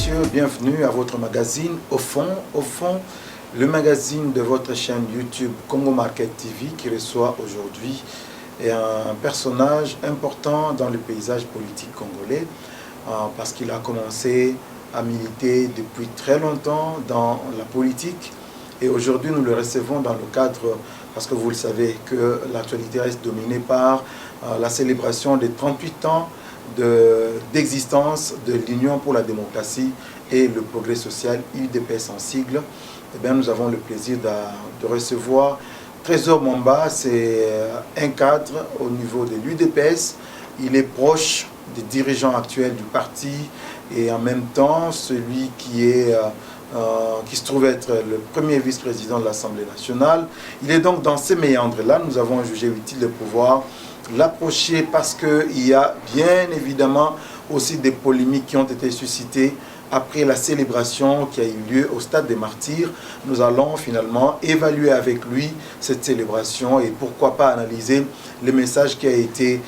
messieurs, bienvenue à votre magazine Au fond, le magazine de votre chaîne YouTube Congo Market TV qui reçoit aujourd'hui un personnage important dans le paysage politique congolais parce qu'il a commencé à militer depuis très longtemps dans la politique et aujourd'hui nous le recevons dans le cadre, parce que vous le savez, que l'actualité reste dominée par la célébration des 38 ans d'existence de l'Union pour la démocratie et le progrès social, UDPS en sigle. Eh bien, nous avons le plaisir de recevoir Trésor Mwamba. C'est un cadre au niveau de l'UDPS. Il est proche des dirigeants actuels du parti et en même temps celui qui se trouve être le premier vice-président de l'Assemblée nationale. Il est donc dans ces méandres-là. Nous avons jugé utile de pouvoir l'approcher parce qu'il y a bien évidemment aussi des polémiques qui ont été suscitées après la célébration qui a eu lieu au Stade des Martyrs. Nous allons finalement évaluer avec lui cette célébration et pourquoi pas analyser le message qui a été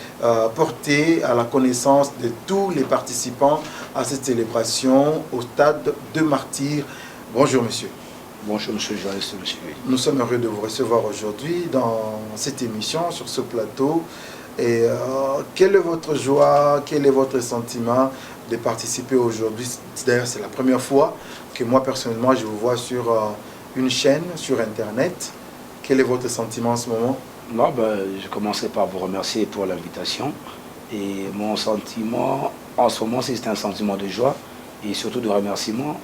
porté à la connaissance de tous les participants à cette célébration au Stade des Martyrs. Bonjour monsieur. Bonjour monsieur le journaliste, monsieur. Nous sommes heureux de vous recevoir aujourd'hui dans cette émission, sur ce plateau. Et quelle est votre joie, quel est votre sentiment de participer aujourd'hui? D'ailleurs, c'est la première fois que moi, personnellement, je vous vois sur une chaîne, sur Internet. Quel est votre sentiment en ce moment? Non, je commencerai par vous remercier pour l'invitation. Et mon sentiment, en ce moment, c'est un sentiment de joie et surtout de remerciement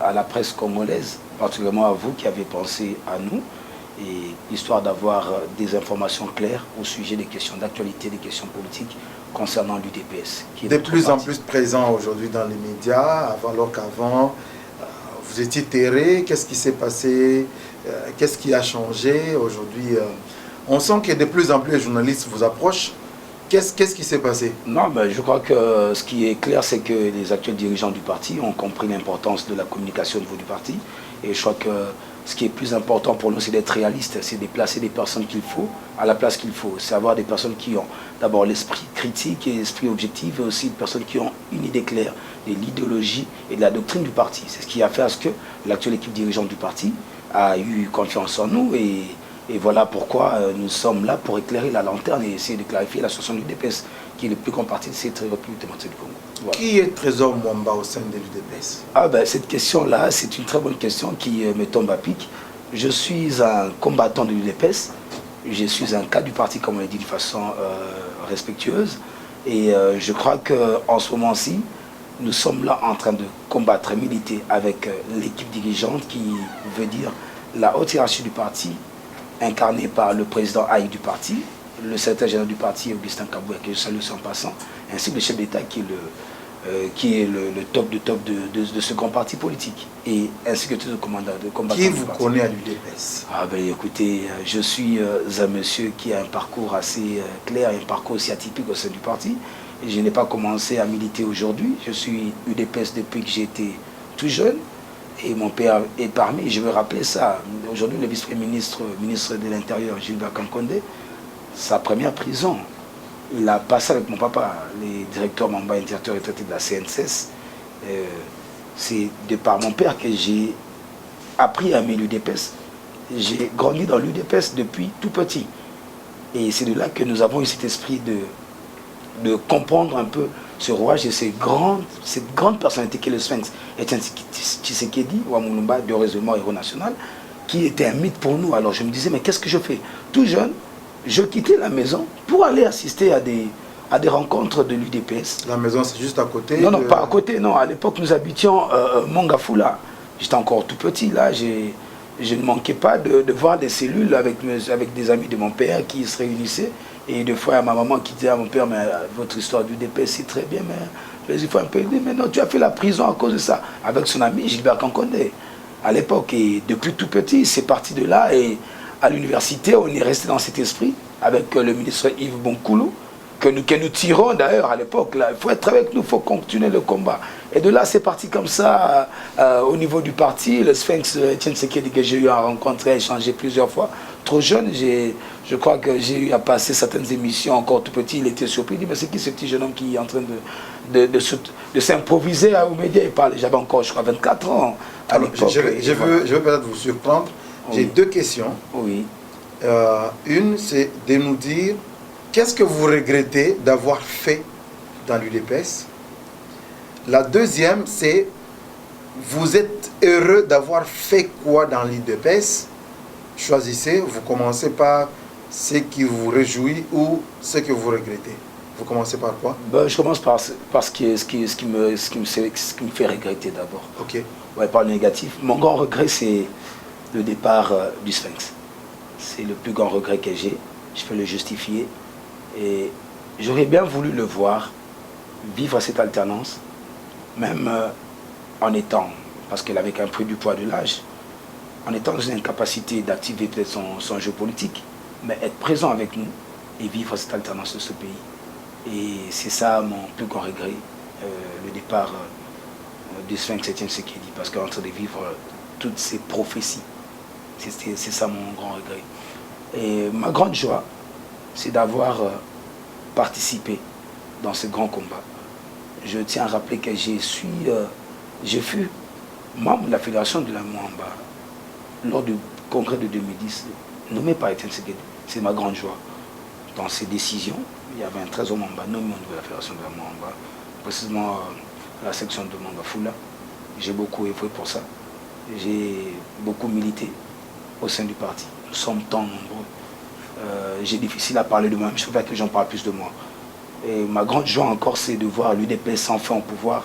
à la presse congolaise, particulièrement à vous qui avez pensé à nous, et histoire d'avoir des informations claires au sujet des questions d'actualité, des questions politiques concernant l'UDPS. De plus en plus présent aujourd'hui dans les médias, alors qu'avant, vous étiez terré. Qu'est-ce qui s'est passé? Qu'est-ce qui a changé aujourd'hui? On sent que de plus en plus les journalistes vous approchent. Qu'est-ce qui s'est passé? Non, je crois que ce qui est clair, c'est que les actuels dirigeants du parti ont compris l'importance de la communication au niveau du parti. Et je crois que ce qui est plus important pour nous, c'est d'être réaliste, c'est de placer des personnes qu'il faut à la place qu'il faut. C'est avoir des personnes qui ont d'abord l'esprit critique et l'esprit objectif, et aussi des personnes qui ont une idée claire de l'idéologie et de la doctrine du parti. C'est ce qui a fait à ce que l'actuelle équipe dirigeante du parti a eu confiance en nous et voilà pourquoi nous sommes là pour éclairer la lanterne et essayer de clarifier la situation de l'UDPS, qui est le plus grand parti de cette République démocratique du Congo. Voilà. Qui est Trésor Mwamba au sein de l'UDPS? Cette question-là, c'est une très bonne question qui me tombe à pic. Je suis un combattant de l'UDPS, je suis un cadre du parti, comme on l'a dit, de façon respectueuse. Et je crois qu'en ce moment-ci, nous sommes là en train de combattre, militer avec l'équipe dirigeante, qui veut dire la haute hiérarchie du parti, incarné par le président Haï du parti, le secrétaire général du parti, Augustin Kabouya, que je salue en passant, ainsi que le chef d'État qui est le top de ce grand parti politique, et ainsi que tous les commandants de combattants. Qui vous connaît à l'UDPS? Écoutez, je suis un monsieur qui a un parcours assez clair, un parcours aussi atypique au sein du parti. Et je n'ai pas commencé à militer aujourd'hui. Je suis UDPS depuis que j'étais tout jeune. Et mon père est parmi, je veux rappeler ça. Aujourd'hui, le vice-ministre de l'Intérieur, Gilbert Kankonde, sa première prison, il a passé avec mon papa, le directeur Mamba, directeur retraité de la CNSS. C'est de par mon père que j'ai appris à aimer l'UDPS. J'ai grandi dans l'UDPS depuis tout petit. Et c'est de là que nous avons eu cet esprit de comprendre un peu ce rouage et cette grande personnalité qu'est le Sphinx, Etienne Tshisekedi, Ouamulumba, heureusement héros national, qui était un mythe pour nous. Alors je me disais, mais qu'est-ce que je fais? Tout jeune, je quittais la maison pour aller assister à des rencontres de l'UDPS. La maison, c'est juste à côté? Non, non, pas à côté, non. À l'époque, nous habitions Mongafula. J'étais encore tout petit, là. Je ne manquais pas de voir des cellules avec des amis de mon père qui se réunissaient. Et des fois, il y a ma maman qui disait à mon père, mais votre histoire du DPS, c'est très bien, mais il faut un peu aider. Mais non, tu as fait la prison à cause de ça. Avec son ami Gilbert Kankonde, à l'époque. Et depuis tout petit, c'est parti de là. Et à l'université, on est resté dans cet esprit avec le ministre Yves Bonkoulou. que nous tirons d'ailleurs à l'époque. Il faut être avec nous, il faut continuer le combat. Et de là, c'est parti comme ça au niveau du parti. Le Sphinx Etienne Tshisekedi que j'ai eu à rencontrer, à échanger plusieurs fois. Trop jeune, je crois que j'ai eu à passer certaines émissions encore tout petit. Il était surpris, il dit mais c'est qui ce petit jeune homme qui est en train de s'improviser aux médias? Il parlait, j'avais encore je crois 24 ans à l'époque. Je veux peut-être vous surprendre. Oui. J'ai deux questions. Oui. Une, c'est de nous dire qu'est-ce que vous regrettez d'avoir fait dans l'UDPS. La deuxième, c'est vous êtes heureux d'avoir fait quoi dans l'UDPS. Choisissez, vous commencez par ce qui vous réjouit ou ce que vous regrettez. Vous commencez par quoi? Je commence par ce qui me fait regretter d'abord. Ok. Ouais, par le négatif. Mon grand regret, c'est le départ du Sphinx. C'est le plus grand regret que j'ai. Je peux le justifier. Et j'aurais bien voulu le voir vivre cette alternance, même en étant, parce qu'elle avait quand même pris du poids de l'âge, en étant dans une incapacité d'activer peut-être son jeu politique, mais être présent avec nous et vivre cette alternance de ce pays. Et c'est ça mon plus grand regret, le départ du Sphinx Etienne Tshisekedi, parce qu'en train de vivre toutes ces prophéties, c'est ça mon grand regret. Et ma grande joie, c'est d'avoir participé dans ce grand combat. Je tiens à rappeler que je fus membre de la fédération de la Mwamba lors du congrès de 2010, nommé par Etienne Tshisekedi. C'est ma grande joie. Dans ces décisions, il y avait un trésor Mwamba nommé au niveau de la fédération de la Mwamba, précisément la section de Mwamba Fula. J'ai beaucoup œuvré pour ça. J'ai beaucoup milité au sein du parti. Nous sommes tant nombreux. J'ai difficile à parler de moi, je préfère que j'en parle plus de moi. Et ma grande joie encore, c'est de voir l'UDPS enfin au pouvoir,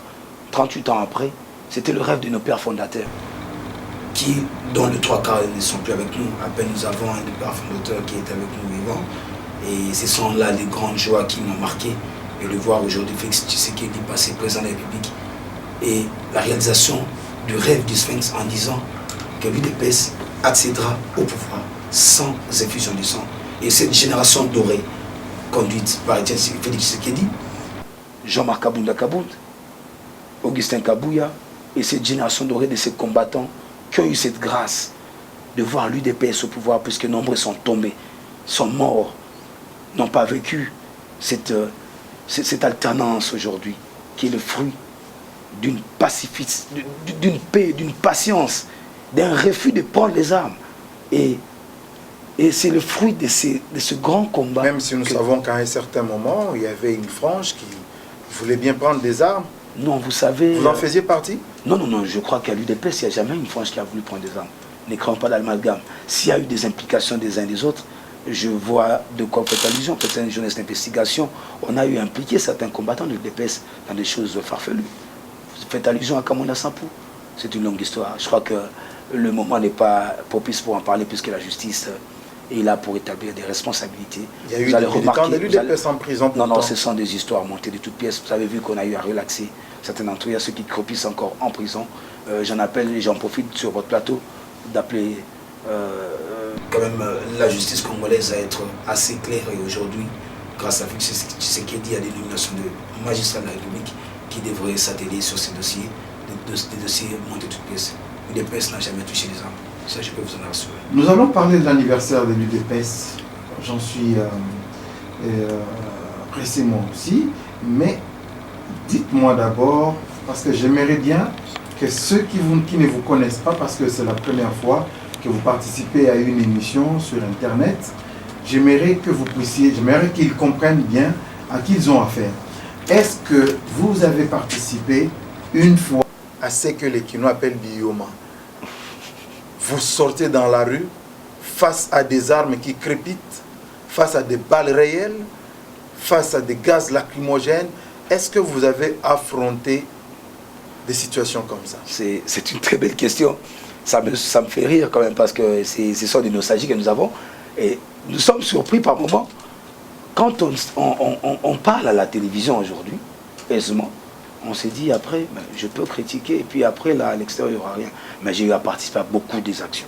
38 ans après. C'était le rêve de nos pères fondateurs, dont les 3 quarts ne sont plus avec nous. À peine nous avons un des pères fondateurs qui est avec nous vivant. Et ce sont là les grandes joies qui m'ont marqué. Et de voir aujourd'hui Félix Tshisekedi passer président de la République. Et la réalisation du rêve du Sphinx en disant que l'UDPS accédera au pouvoir sans effusion de sang. Et cette génération dorée, conduite par Félix Tshisekedi, Jean-Marc Kabunda Kabound, Augustin Kabouya, et cette génération dorée de ces combattants qui ont eu cette grâce de voir l'UDPS au pouvoir, puisque nombreux sont tombés, sont morts, n'ont pas vécu cette alternance aujourd'hui, qui est le fruit d'une paix, d'une patience, d'un refus de prendre les armes. Et c'est le fruit de ce grand combat. Même si nous savons qu'à un certain moment, il y avait une frange qui voulait bien prendre des armes. Non, vous savez... Vous en faisiez partie? Non, je crois qu'à l'UDPS, il n'y a jamais une frange qui a voulu prendre des armes. Ne créons pas d'amalgame. S'il y a eu des implications des uns et des autres, je vois de quoi vous faites allusion. Peut-être une jeunesse d'investigation, on a eu impliqué certains combattants de l'UDPS dans des choses farfelues. Vous faites allusion à Kamona Sampou. C'est une longue histoire. Je crois que le moment n'est pas propice pour en parler, puisque la justice est là pour établir des responsabilités. Il y a eu des militants de l'UDPS en prison. Non, ce sont des histoires montées de toutes pièces. Vous avez vu qu'on a eu à relaxer certains d'entre eux. Il y a ceux qui crepissent encore en prison. J'en appelle et j'en profite sur votre plateau d'appeler quand même la justice congolaise à être assez claire. Et aujourd'hui, grâce à Félix Tshisekedi, à des nominations de magistrats de la République qui devraient s'atteler sur ces dossiers, des dossiers montés de toutes pièces. L'UDPS n'a jamais touché les armes. Ça, je peux vous en rassurer. Nous allons parler de l'anniversaire de l'UDPS. J'en suis pressé moi aussi. Mais dites-moi d'abord, parce que j'aimerais bien que ceux qui ne vous connaissent pas, parce que c'est la première fois que vous participez à une émission sur Internet, j'aimerais qu'ils comprennent bien à qui ils ont affaire. Est-ce que vous avez participé une fois à ce que les Kinois appellent Bioma? Vous sortez dans la rue face à des armes qui crépitent, face à des balles réelles, face à des gaz lacrymogènes. Est-ce que vous avez affronté des situations comme ça? C'est une très belle question. Ça me fait rire quand même, parce que ce sont des nostalgies que nous avons. Et nous sommes surpris par moments. Quand on parle à la télévision aujourd'hui, aisément, on s'est dit après, je peux critiquer, et puis après, là, à l'extérieur, il n'y aura rien. Mais j'ai eu à participer à beaucoup des actions,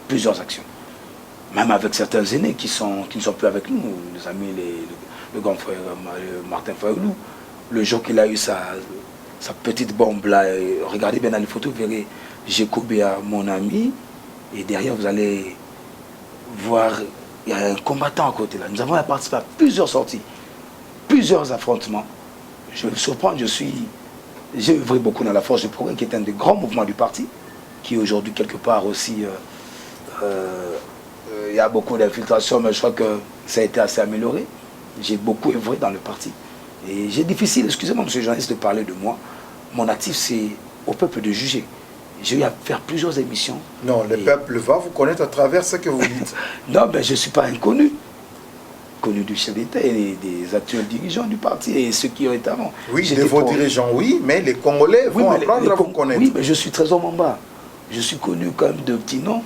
plusieurs actions. Même avec certains aînés qui ne sont plus avec nous, les amis, le grand frère Martin Fayoulou. Le jour qu'il a eu sa petite bombe là, regardez bien dans les photos, vous verrez Jekobea, mon ami, et derrière vous allez voir, il y a un combattant à côté là. Nous avons participé à plusieurs sorties, plusieurs affrontements. Je me surprends, j'ai œuvré beaucoup dans la force du progrès, qui est un des grands mouvements du parti, qui aujourd'hui quelque part aussi, il y a beaucoup d'infiltration, mais je crois que ça a été assez amélioré. J'ai beaucoup œuvré dans le parti. Et j'ai difficile, excusez-moi monsieur le journaliste, de parler de moi. Mon actif, c'est au peuple de juger. J'ai eu à faire plusieurs émissions. Non, le peuple va vous connaître à travers ce que vous dites. Non, ben je ne suis pas inconnu. Connu du chef d'État et des actuels dirigeants du parti et ceux qui ont été avant. Oui, de vos dirigeants, oui, mais les Congolais vont apprendre à vous connaître. Oui, mais je suis Trésor Mamba. Je suis connu comme de petits noms.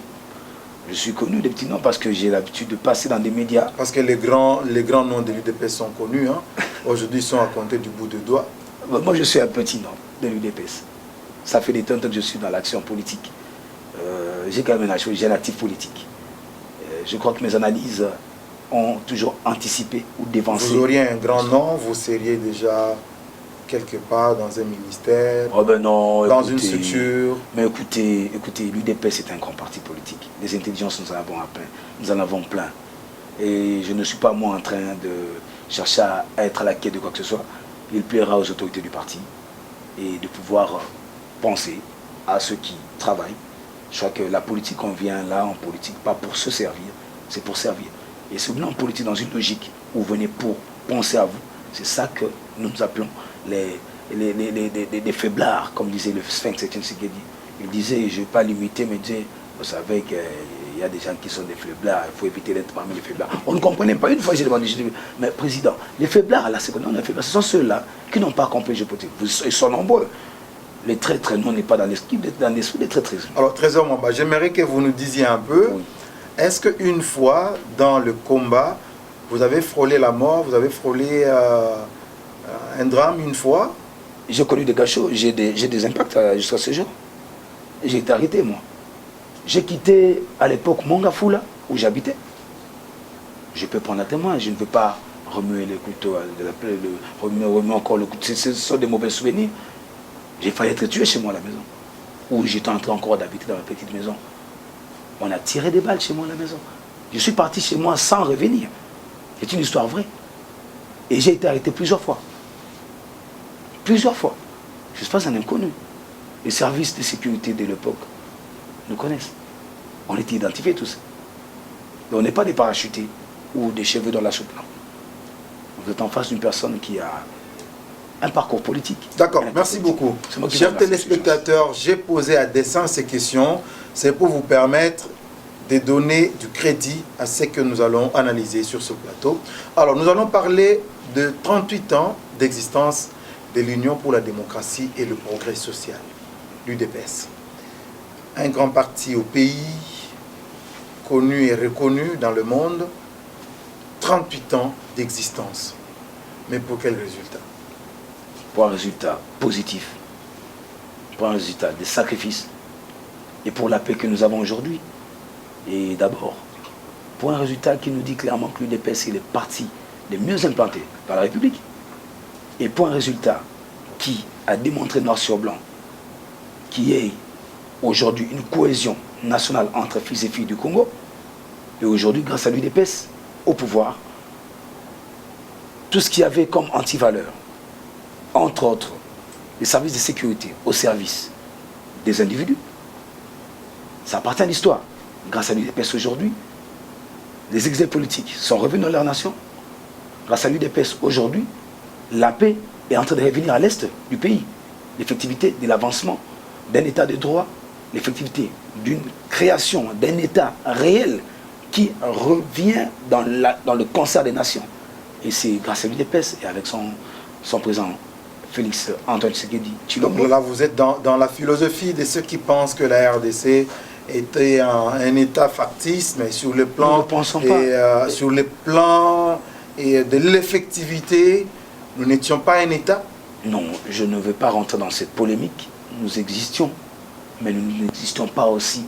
Je suis connu des petits noms parce que j'ai l'habitude de passer dans des médias. Parce que les grands noms de l'UDPS sont connus. Hein. Aujourd'hui, ils sont à compter du bout de doigt. Moi, je suis un petit nom de l'UDPS. Ça fait des temps que je suis dans l'action politique. J'ai quand même j'ai un actif politique. Je crois que mes analyses ont toujours anticipé ou dévancé. Vous auriez un grand nom, vous seriez déjà quelque part dans un ministère, oh ben non, dans une structure. Mais écoutez, l'UDPS est un grand parti politique. Les intelligences, nous en avons à plein. Nous en avons plein. Et je ne suis pas moi en train de chercher à être à la quête de quoi que ce soit. Il plaira aux autorités du parti et de pouvoir penser à ceux qui travaillent. Je crois que la politique, on vient là en politique, pas pour se servir, c'est pour servir. Et si vous venez en politique dans une logique où vous venez pour penser à vous, c'est ça que nous appelons les faiblards, comme disait le Sphinx Etienne Tshisekedi. Il disait, je ne vais pas limiter, mais disait, vous savez qu'il y a des gens qui sont des faiblards, il faut éviter d'être parmi les faiblards. On ne comprenait pas. Une fois, j'ai demandé, mais président, les faiblards, là, c'est qu'on a faiblards. Ce sont ceux-là qui n'ont pas compris, ils sont nombreux. Les traîtres, nous, on n'est pas dans l'esprit, dans l'esprit des traîtres. Alors, Trésor Mamba, j'aimerais que vous nous disiez un peu, oui. Est-ce qu'une fois, dans le combat, vous avez frôlé la mort, vous avez frôlé un drame une fois? J'ai connu des gachots, j'ai des impacts jusqu'à ce jour. J'ai été arrêté, moi. J'ai quitté, à l'époque, Mongafula, où j'habitais. Je peux prendre un témoin, je ne veux pas remuer les couteaux, remuer encore le couteau. Ce sont des mauvais souvenirs. J'ai failli être tué chez moi à la maison. Où j'étais en train encore d'habiter dans ma petite maison. On a tiré des balles chez moi à la maison. Je suis parti chez moi sans revenir. C'est une histoire vraie. Et j'ai été arrêté plusieurs fois. Plusieurs fois. Je ne suis pas un inconnu. Les services de sécurité de l'époque nous connaissent. On était identifiés tous. Mais on n'est pas des parachutés ou des cheveux dans la soupe. Vous êtes en face d'une personne qui a un parcours politique. D'accord, merci beaucoup. Chers téléspectateurs, j'ai posé à dessein ces questions. C'est pour vous permettre de donner du crédit à ce que nous allons analyser sur ce plateau. Alors, nous allons parler de 38 ans d'existence de l'Union pour la démocratie et le progrès social, l'UDPS. Un grand parti au pays, connu et reconnu dans le monde, 38 ans d'existence. Mais pour quel résultat? Pour un résultat positif, pour un résultat des sacrifices et pour la paix que nous avons aujourd'hui. Et d'abord, pour un résultat qui nous dit clairement que l'UDPS est le parti le mieux implanté dans la République. Et pour un résultat qui a démontré noir sur blanc qu'il y ait aujourd'hui une cohésion nationale entre fils et filles du Congo. Et aujourd'hui, grâce à l'UDPS, au pouvoir, tout ce qu'il y avait comme antivaleur, entre autres, les services de sécurité au service des individus, ça appartient à l'histoire. Grâce à l'UDPS aujourd'hui, les exils politiques sont revenus dans leur nation. Grâce à l'UDPS aujourd'hui, la paix est en train de revenir à l'est du pays. L'effectivité de l'avancement d'un état de droit, l'effectivité d'une création d'un état réel qui revient dans le concert des nations. Et c'est grâce à l'UDPS et avec son président Félix Antoine Tshisekedi. Donc là, vous êtes dans la philosophie de ceux qui pensent que la RDC était un État factice, mais sur le plan, sur le plan de l'effectivité, nous n'étions pas un État? Non, je ne veux pas rentrer dans cette polémique. Nous existions, mais nous n'existions pas aussi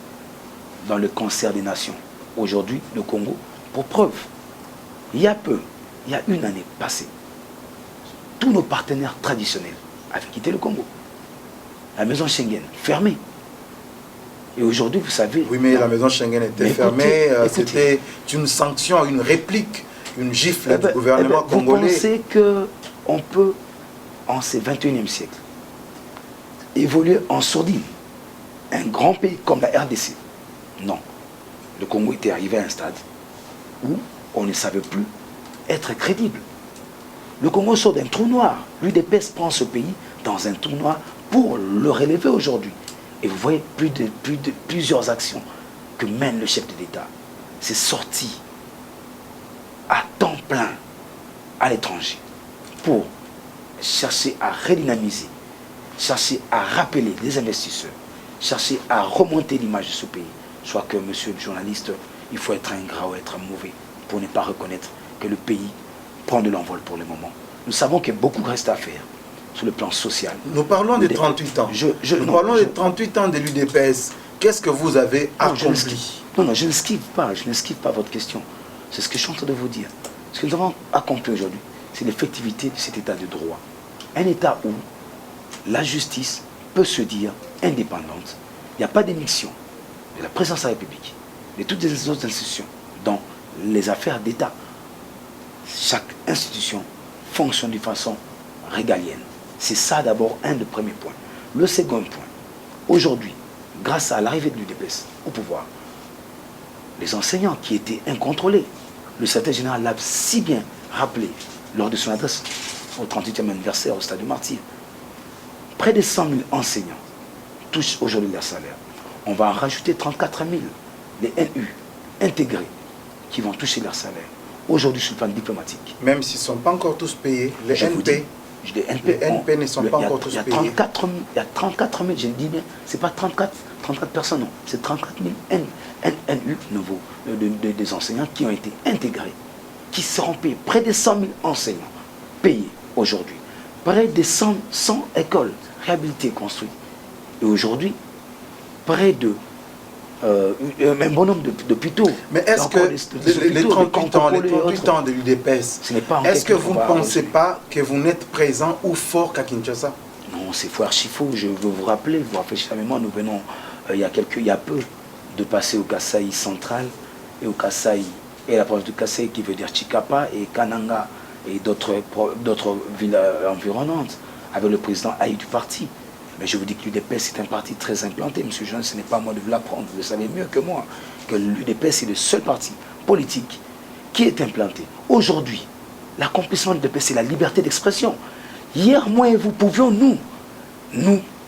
dans le concert des nations. Aujourd'hui, le Congo, pour preuve, il y a peu, il y a une année passée, tous nos partenaires traditionnels avaient quitté le Congo. La maison Schengen, fermée. Et aujourd'hui, vous savez... Oui, mais la maison Schengen était fermée. C'était une sanction, une réplique, une gifle du gouvernement congolais. Vous pensez qu'on peut, en ce 21e siècle, évoluer en sourdine un grand pays comme la RDC? Non. Le Congo était arrivé à un stade où on ne savait plus être crédible. Le Congo sort d'un trou noir. L'UDPS prend ce pays dans un trou noir pour le relever aujourd'hui. Et vous voyez plusieurs actions que mène le chef de l'État. C'est sorti à temps plein à l'étranger pour chercher à redynamiser, chercher à rappeler les investisseurs, chercher à remonter l'image de ce pays. Soit que, monsieur le journaliste, il faut être ingrat ou être mauvais pour ne pas reconnaître que le pays prend de l'envol pour le moment. Nous savons que beaucoup reste à faire sur le plan social. Nous parlons des 38 ans. Nous parlons des 38 ans de l'UDPS. Qu'est-ce que vous avez accompli? Non, je n'esquive pas votre question. C'est ce que je suis en train de vous dire. Ce que nous avons accompli aujourd'hui, c'est l'effectivité de cet état de droit. Un état où la justice peut se dire indépendante. Il n'y a pas d'émission de la présidence de la République, de toutes les autres institutions dans les affaires d'État. Chaque institution fonctionne de façon régalienne. C'est ça d'abord un des premiers points. Le second point, aujourd'hui, grâce à l'arrivée de l'UDPS au pouvoir, les enseignants qui étaient incontrôlés, le secrétaire général l'a si bien rappelé lors de son adresse au 38e anniversaire au Stade du Martyr, près de 100 000 enseignants touchent aujourd'hui leur salaire. On va en rajouter 34 000, les NU intégrés, qui vont toucher leur salaire. Aujourd'hui, sur le plan diplomatique. Même s'ils ne sont pas encore tous payés, les NP, les NP ne sont pas encore tous payés. Il y a 34 000, je le dis bien, ce n'est pas 34 personnes, non. C'est 34 000 NU nouveaux, des enseignants qui ont été intégrés, qui seront payés. Près de 100 000 enseignants payés aujourd'hui. Près de 100 écoles réhabilitées, construites. Et aujourd'hui, près de un bon nombre d'hôpitaux. Mais est-ce que les 38 ans de l'UDPS, est-ce que vous ne pensez pas que vous n'êtes présent ou fort qu'à Kinshasa? Non, c'est faux, archi faux. Je veux vous rappeler, vous rafraîchir la mémoire, nous venons il y a peu de passer au Kasaï central et au Kasaï, et la province du Kasaï qui veut dire Chikapa et Kananga et d'autres villes environnantes avec le président Aïe du parti. Mais je vous dis que l'UDPS est un parti très implanté, monsieur Jean, ce n'est pas à moi de vous l'apprendre, vous le savez mieux que moi, que l'UDPS est le seul parti politique qui est implanté. Aujourd'hui, l'accomplissement de l'UDPS, c'est la liberté d'expression. Hier, moi et vous pouvions nous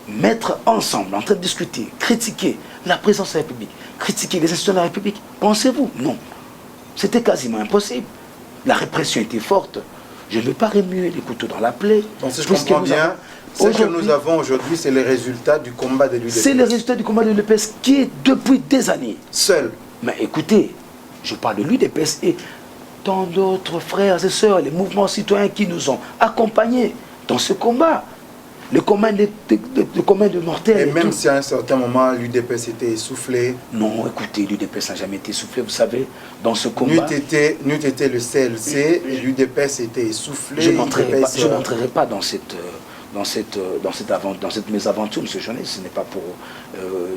mettre ensemble, en train de discuter, critiquer la présidence de la République, critiquer les institutions de la République. Pensez-vous? Non. C'était quasiment impossible. La répression était forte. Je ne vais pas remuer les couteaux dans la plaie. Donc si je comprends bien, ce que nous avons aujourd'hui, c'est les résultats du combat de l'UDPS. C'est les résultats du combat de l'UDPS qui est depuis des années. Seul. Mais écoutez, je parle de l'UDPS et tant d'autres frères et sœurs, les mouvements citoyens qui nous ont accompagnés dans ce combat. Le commun de mortels. Et même si à un certain moment, l'UDPS était essoufflé. Non, écoutez, l'UDPS n'a jamais été essoufflé, vous savez, dans ce combat. N'eût été le CLC, l'UDPS était essoufflé. Je n'entrerai pas dans cette mésaventure, monsieur journaliste. Ce n'est pas pour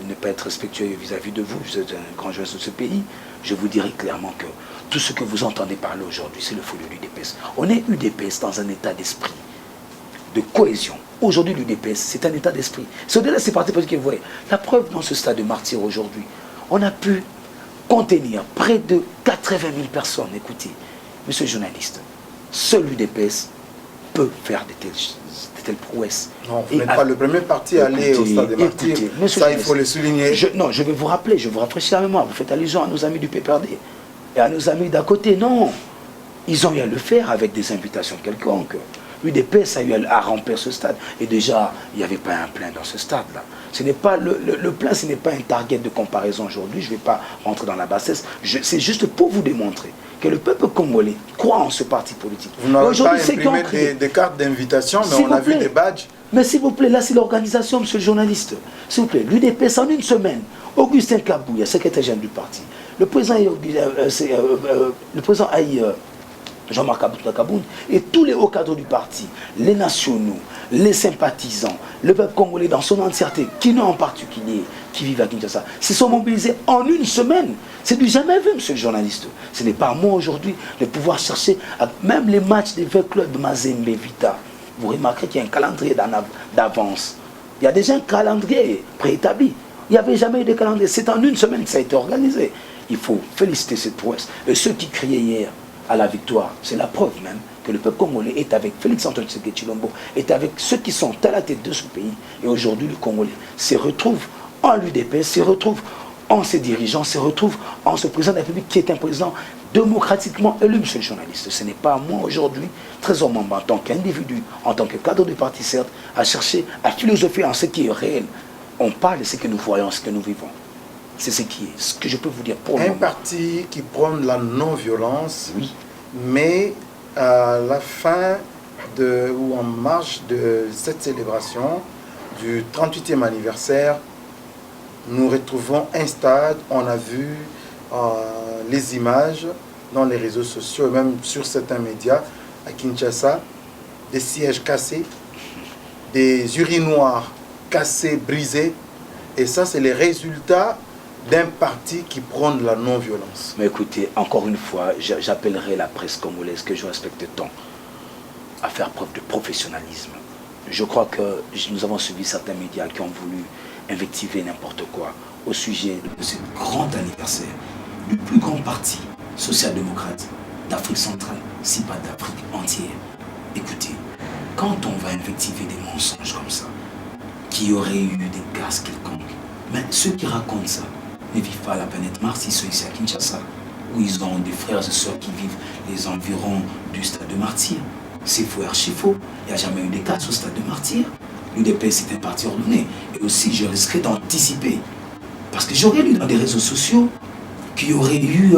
ne pas être respectueux vis-à-vis de vous. Vous êtes un grand joueur de ce pays. Je vous dirai clairement que tout ce que vous entendez parler aujourd'hui, c'est le faux de l'UDPS. On est UDPS dans un état d'esprit de cohésion. Aujourd'hui, l'UDPS, c'est un état d'esprit. C'est au-delà de ces partis politiques que vous voyez. La preuve dans ce stade de martyr aujourd'hui, on a pu contenir près de 80 000 personnes. Écoutez, monsieur le journaliste, seul l'UDPS peut faire de telles prouesses. Non, vous n'êtes pas le premier parti à aller au stade de martyr. Ça, il faut le souligner. Non, je vais vous rappeler, je vous rafraîchis la mémoire. Vous faites allusion à nos amis du PPRD et à nos amis d'à côté. Non, ils ont eu à le faire avec des invitations quelconques. L'UDPS a eu à remplir ce stade. Et déjà, il n'y avait pas un plein dans ce stade-là. Ce n'est pas le plein, ce n'est pas un target de comparaison aujourd'hui. Je ne vais pas rentrer dans la bassesse. C'est juste pour vous démontrer que le peuple congolais croit en ce parti politique. Vous n'avez pas imprimé des cartes d'invitation, mais on a vu des badges. Mais s'il vous plaît, là c'est l'organisation, monsieur le journaliste. S'il vous plaît, l'UDPS en une semaine, Augustin Kabouya, secrétaire général du parti, le président Aïe Jean-Marc Kaboun, et tous les hauts cadres du parti, les nationaux, les sympathisants, le peuple congolais dans son entièreté, qui en particulier, qui vivent à Kinshasa, se sont mobilisés en une semaine. C'est du jamais vu, monsieur le journaliste. Ce n'est pas à moi aujourd'hui de pouvoir chercher, même les matchs des clubs de Mazembe Vita. Vous remarquerez qu'il y a un calendrier d'avance. Il y a déjà un calendrier préétabli. Il n'y avait jamais eu de calendrier. C'est en une semaine que ça a été organisé. Il faut féliciter cette prouesse. Et ceux qui criaient hier à la victoire, c'est la preuve même que le peuple congolais est avec Félix Antoine Tshisekedi Tshilombo, est avec ceux qui sont à la tête de ce pays. Et aujourd'hui, le Congolais se retrouve en l'UDPS, se retrouve en ses dirigeants, se retrouve en ce président de la République qui est un président démocratiquement élu, monsieur le journaliste. Ce n'est pas à moi aujourd'hui, très humblement, en tant qu'individu, en tant que cadre du parti, certes, à chercher, à philosopher en ce qui est réel. On parle de ce que nous voyons, ce que nous vivons. C'est ce qui est, ce que je peux vous dire pour le moment. Un parti qui prône la non-violence, oui, mais à la fin ou en marge de cette célébration du 38e anniversaire, nous retrouvons un stade, on a vu les images dans les réseaux sociaux et même sur certains médias à Kinshasa, des sièges cassés, des urinoirs cassés, brisés, et ça c'est les résultats d'un parti qui prône la non-violence. Mais écoutez, encore une fois, j'appellerai la presse congolaise, que je respecte tant, à faire preuve de professionnalisme. Je crois que nous avons suivi certains médias qui ont voulu invectiver n'importe quoi au sujet de ce grand anniversaire du plus grand parti social-démocrate d'Afrique centrale, si pas d'Afrique entière. Écoutez, quand on va invectiver des mensonges comme ça, qu'il y aurait eu des gaz quelconques, mais ceux qui racontent ça ne vivent pas à la planète Mars, ils sont ici à Kinshasa, où ils ont des frères et sœurs qui vivent les environs du stade de Martyr. C'est faux, archi faux. Il n'y a jamais eu de cas au stade de Martyr. L'UDPS c'est un parti ordonné. Et aussi, je risquerais d'anticiper. Parce que j'aurais lu dans des réseaux sociaux qu'il y aurait eu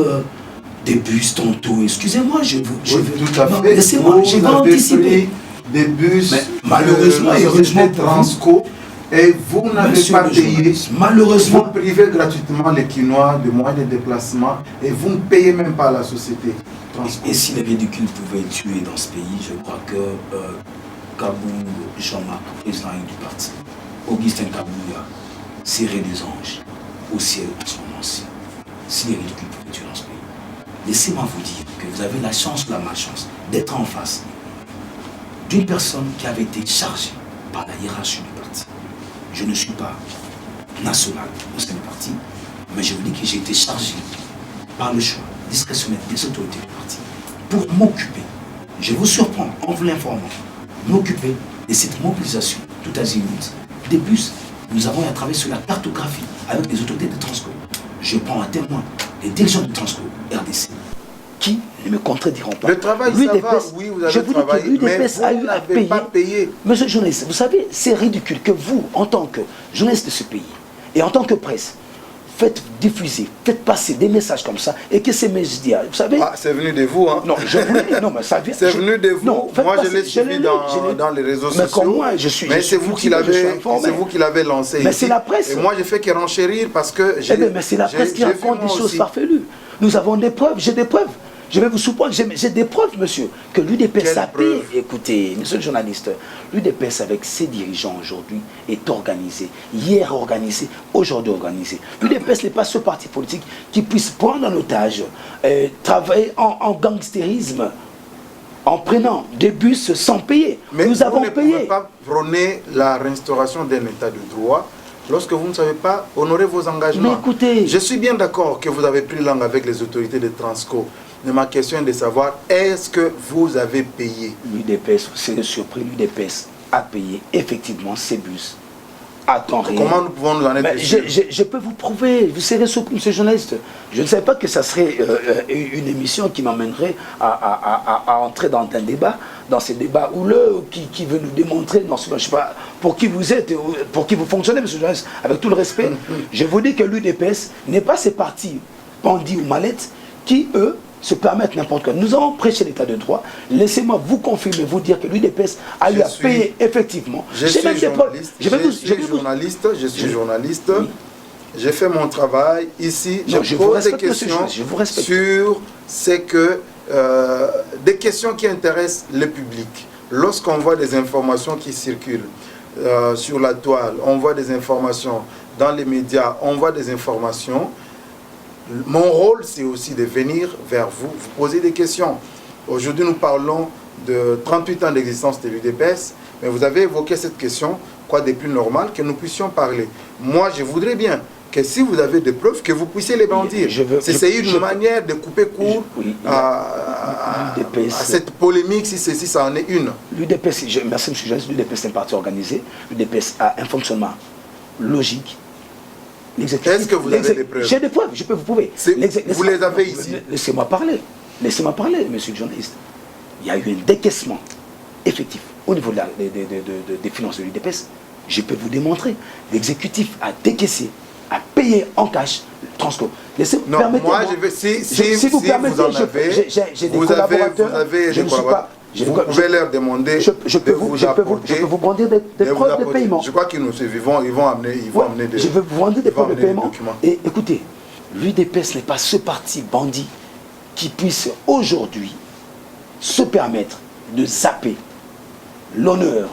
des bus tantôt. Excusez-moi, je veux... Tout à fait. Laissez-moi, j'ai pas anticipé. Des bus, mais malheureusement, et heureusement, Transco, et vous n'avez pas payé. Malheureusement, vous privez gratuitement les Quinois de moyens de déplacement et vous ne payez même pas la société Transco. Et si les véhicules pouvaient tuer dans ce pays, je crois que Kaboun, Jean-Marc, président du parti, Augustin Kabouya, serait des anges au ciel en ce moment-ci. Si les véhicules pouvaient tuer dans ce pays. Laissez-moi vous dire que vous avez la chance ou la malchance d'être en face d'une personne qui avait été chargée par la hiérarchie du parti. Je ne suis pas national au sein du parti, mais je vous dis que j'ai été chargé par le choix discrétionnaire des autorités du parti pour m'occuper, je vous surprends en vous l'informant, m'occuper de cette mobilisation tout azimut des bus. Nous avons travaillé sur la cartographie avec les autorités de Transco. Je prends à témoin les dirigeants de Transco, RDC, qui ne me contrediront pas. Le travail, ça va, oui, vous avez travaillé, mais vous n'avez pas payé. Monsieur le journaliste, vous savez, c'est ridicule que vous, en tant que journaliste de ce pays, et en tant que presse, faites diffuser, faites passer des messages comme ça, et que ces médias, vous savez... Ah, c'est venu de vous, hein. Non, je voulais... Non, mais ça vient... C'est venu de vous. Non, moi, je l'ai suivi dans les réseaux sociaux. Mais comme moi, je suis... Mais c'est vous qui l'avez lancé. Mais c'est la presse. Et moi, j'ai fait que renchérir parce que... mais c'est la presse qui raconte des choses farfelues. Nous avons des preuves, j'ai des preuves. Je vais vous surprendre, j'ai des preuves, monsieur, que l'UDPS a payé. Écoutez, monsieur le journaliste, l'UDPS avec ses dirigeants aujourd'hui est organisé. Hier organisé, aujourd'hui organisé. L'UDPS n'est pas ce parti politique qui puisse prendre en otage, travailler en gangstérisme, en prenant des bus sans payer. Mais nous avons payé. Vous ne pouvez pas prôner la restauration d'un état de droit lorsque vous ne savez pas honorer vos engagements. Mais écoutez... Je suis bien d'accord que vous avez pris langue avec les autorités de Transco. Mais ma question est de savoir, est-ce que vous avez payé? L'UDPS, c'est surpris, l'UDPS a payé effectivement ces bus à temps réel. Comment nous pouvons nous en être sûrs? Je peux vous prouver, vous serez surpris, monsieur le journaliste. Je ne savais pas que ça serait une émission qui m'amènerait à entrer dans un débat, dans ces débats houleux qui veut nous démontrer, non, je ne sais pas pour qui vous êtes, pour qui vous fonctionnez, monsieur le journaliste, avec tout le respect. Je vous dis que l'UDPS n'est pas ces partis bandits ou mallettes qui, eux, se permettre n'importe quoi. Nous avons prêché l'état de droit. Laissez-moi vous confirmer, vous dire que l'UDPS a eu à payer effectivement. Je suis journaliste. Oui. J'ai fait mon travail ici. Non, je pose des questions sur ce que des questions qui intéressent le public. Lorsqu'on voit des informations qui circulent sur la toile, on voit des informations dans les médias, on voit des informations, mon rôle, c'est aussi de venir vers vous, vous poser des questions. Aujourd'hui, nous parlons de 38 ans d'existence de l'UDPS, mais vous avez évoqué cette question, quoi de plus normal que nous puissions parler. Moi, je voudrais bien que si vous avez des preuves, que vous puissiez les bandir. C'est une manière de couper court à cette polémique, si ça en est une. L'UDPS, merci M. Jonas, l'UDPS est un parti organisé, l'UDPS a un fonctionnement logique. Est-ce que vous avez des preuves? J'ai des preuves, je peux vous prouver. Vous les avez ici? Laissez-moi parler, monsieur le journaliste. Il y a eu un décaissement effectif au niveau des finances de l'UDPS. Je peux vous démontrer. L'exécutif a décaissé, a payé en cash le Transco. Non, moi, si vous permettez, j'ai des collaborateurs. Vous pouvez leur demander je peux vous brandir des preuves de paiement. Je crois qu'ils nous suivent, ils vont amener des... Je vais vous brandir des preuves de paiement. Et écoutez, l'UDPS n'est pas ce parti bandit qui puisse aujourd'hui se permettre de zapper l'honneur